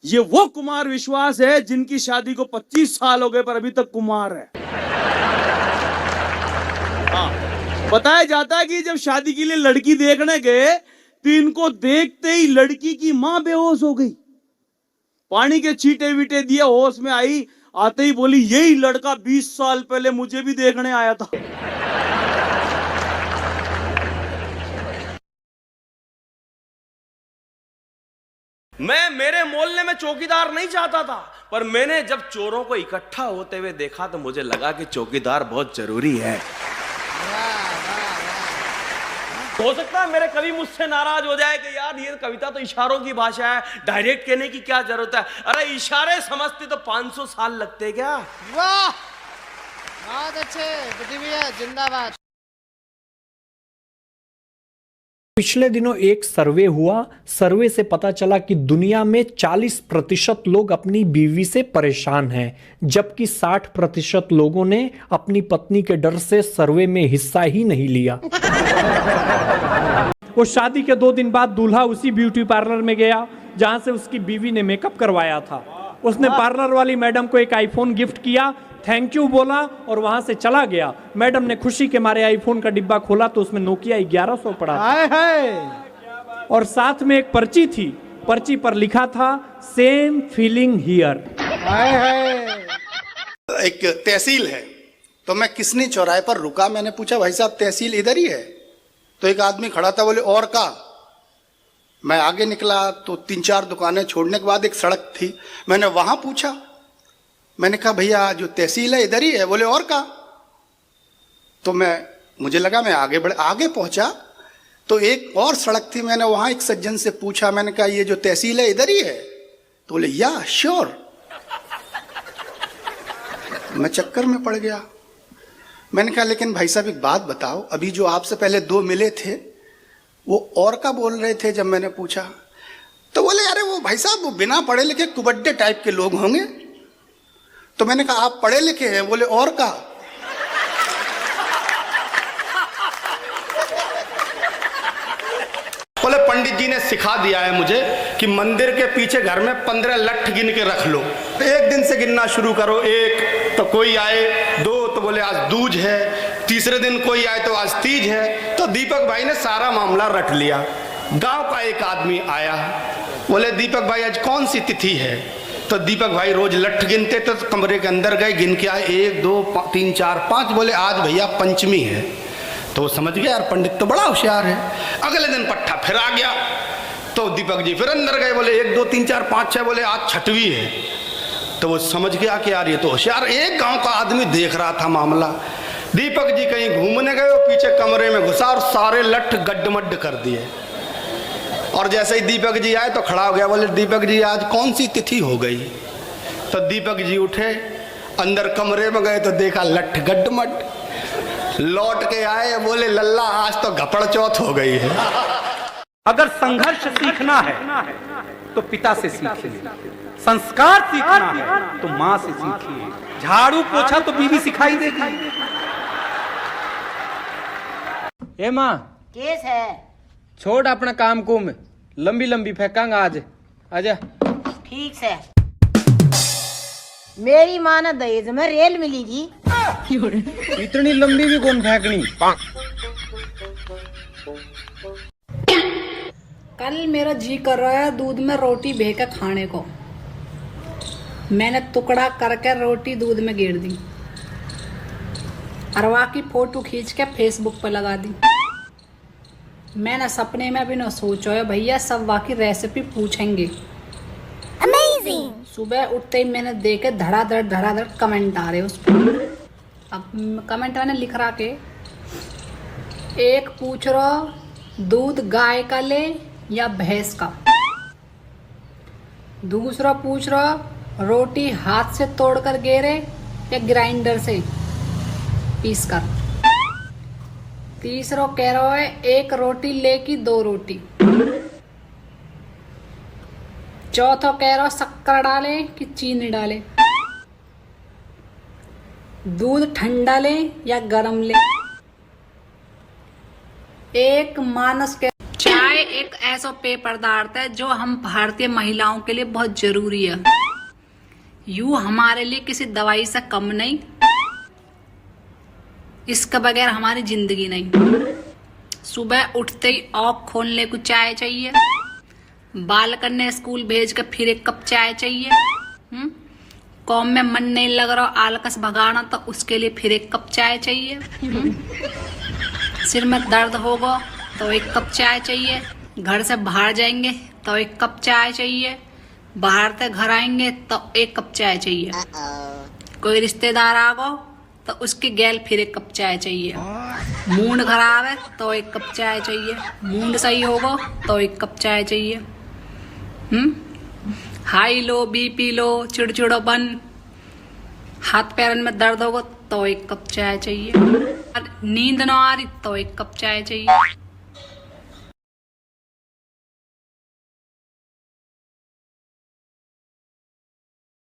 ये वो कुमार विश्वास है जिनकी शादी को 25 साल हो गए पर अभी तक कुमार है। हाँ, बताया जाता है कि जब शादी के लिए लड़की देखने गए तो इनको देखते ही लड़की की मां बेहोश हो गई। पानी के छींटे वीटे दिए, होश में आई, आते ही बोली यही लड़का 20 साल पहले मुझे भी देखने आया था। मैं मेरे मोहल्ले में चौकीदार नहीं चाहता था, पर मैंने जब चोरों को इकट्ठा होते हुए देखा तो मुझे लगा कि चौकीदार बहुत जरूरी है। हो सकता है मेरे कवि मुझसे नाराज हो जाए कि यार ये कविता तो इशारों की भाषा है, डायरेक्ट कहने की क्या जरूरत है। अरे इशारे समझते तो 500 साल लगते क्या। वाह, बहुत अच्छे भैया, जिंदाबाद। पिछले दिनों एक सर्वे हुआ। सर्वे से पता चला कि दुनिया में 40% लोग अपनी बीवी से परेशान हैं, जबकि 60% लोगों ने अपनी पत्नी के डर से सर्वे में हिस्सा ही नहीं लिया। वो शादी के 2 दिन बाद दूल्हा उसी ब्यूटी पार्लर में गया जहां से उसकी बीवी ने मेकअप करवाया था। उसने पार्लर वाली मैडम को एक आईफोन गिफ्ट किया, थैंक यू बोला और वहां से चला गया। मैडम ने खुशी के मारे आईफोन का डिब्बा खोला तो उसमें नोकिया 1100 पड़ा था। और साथ में एक पर्ची थी, पर्ची पर लिखा था सेम फीलिंग हियर। एक तहसील है, तो मैं किसनी चौराहे पर रुका, मैंने पूछा भाई साहब तहसील इधर ही है? तो एक आदमी खड़ा था, बोले और का। मैं आगे निकला तो 3-4 दुकानें छोड़ने के बाद एक सड़क थी, मैंने वहां पूछा, मैंने कहा भैया जो तहसील है इधर ही है? बोले और का। तो मुझे लगा मैं आगे पहुंचा तो एक और सड़क थी, मैंने वहां एक सज्जन से पूछा, मैंने कहा ये जो तहसील है इधर ही है? तो बोले या श्योर। मैं चक्कर में पड़ गया। मैंने कहा लेकिन भाई साहब एक बात बताओ, अभी जो आपसे पहले 2 मिले थे वो और का बोल रहे थे जब मैंने पूछा? तो बोले अरे वो भाई साहब वो बिना पढ़े लिखे कुबड्डे टाइप के लोग होंगे। तो मैंने कहा आप पढ़े लिखे हैं? बोले और का। बोले पंडित जी ने सिखा दिया है मुझे कि मंदिर के पीछे घर में 15 लठ गिन के रख लो, तो एक दिन से गिनना शुरू करो। 1 तो कोई आए, 2 तो बोले आज दूज है, तीसरे दिन कोई आए तो आज तीज है। तो दीपक भाई ने सारा मामला रट लिया। गांव का एक आदमी आया, बोले दीपक भाई आज कौन सी तिथि है? तो दीपक भाई रोज लठ गिनते तो कमरे के अंदर गए, गिन के आए 1 2 3 4 5, बोले आज भैया पंचमी है। तो वो समझ गया यार पंडित तो बड़ा होशियार है। अगले दिन पट्टा फिर आ गया, तो दीपक जी फिर अंदर गए, बोले 1 2 3 4 5 6, बोले आज छठवीं है। तो वो समझ गया कि यार ये तो होशियार। एक गांव का आदमी देख रहा था मामला। दीपक जी कहीं घूमने गए, पीछे कमरे में घुसा और सारे लठ गड्ढमड्ढ कर दिए। और जैसे ही दीपक जी आए तो खड़ा हो गया, बोले दीपक जी आज कौन सी तिथि हो गई? तो दीपक जी उठे, अंदर कमरे में गए तो देखा लठ गड्ढमड्ढ। लौट के आए, बोले लल्ला आज तो घपड़ चौथ हो गई है। अगर संघर्ष सीखना है तो पिता से सीखिए, संस्कार सीखना है तो माँ से सीखिए, झाड़ू पोछा तो बीवी सिखाई देगी। ए माँ, केस है। छोड़ अपना काम कुम, लंबी लंबी फेंकांगा आज, आजा। ठीक से। मेरी माँ ने दहेज में रेल मिलेगी। इतनी लंबी भी कौन फेंकनी। कल मेरा जी कर रहा है दूध में रोटी भेकर खाने को। मैंने टुकड़ा करके रोटी दूध में गिर दी, अरवा की फोटो खींच के फेसबुक पर लगा दी। मैंने सपने में भी न सोचा है भैया सब वाकई रेसिपी पूछेंगे। अमेजिंग। सुबह उठते ही मैंने देखे धड़ाधड़ कमेंट आ रहे उस पर। अब कमेंट मैंने लिख रहा के एक पूछ रहा दूध गाय का ले या भैंस का, दूसरा पूछ रहा रोटी हाथ से तोड़कर गेरे या ग्राइंडर से पीस कर, तीसरा कह रहा है एक रोटी ले की 2 रोटी, चौथा कह रहा शक्कर डाले कि चीनी डाले, दूध ठंडा ले या गरम ले। एक मानस के चाय एक ऐसा पेय पदार्थ है जो हम भारतीय महिलाओं के लिए बहुत जरूरी है। यूं हमारे लिए किसी दवाई से कम नहीं, इसके बगैर हमारी जिंदगी नहीं। सुबह उठते ही आँख खोलने को चाय चाहिए, बालकन ने स्कूल भेज कर फिर एक कप चाय चाहिए, काम में मन नहीं लग रहा आलकस भगाना तो उसके लिए फिर एक कप चाय चाहिए, सिर में दर्द होगा तो एक कप चाय चाहिए, घर से बाहर जाएंगे तो एक कप चाय चाहिए, बाहर से घर आएंगे तो एक कप चाय चाहिए, कोई रिश्तेदार आ गो तो उसकी गैल फिर एक कप चाय चाहिए, मूड खराब है तो एक कप चाय चाहिए, मूड सही होगा तो एक कप चाय चाहिए। हाई लो, बीपी लो, चिड़चिड़ोपन, हाथ पैरन में दर्द होगा तो एक कप चाय चाहिए, नींद ना आ रही तो एक कप चाय चाहिए।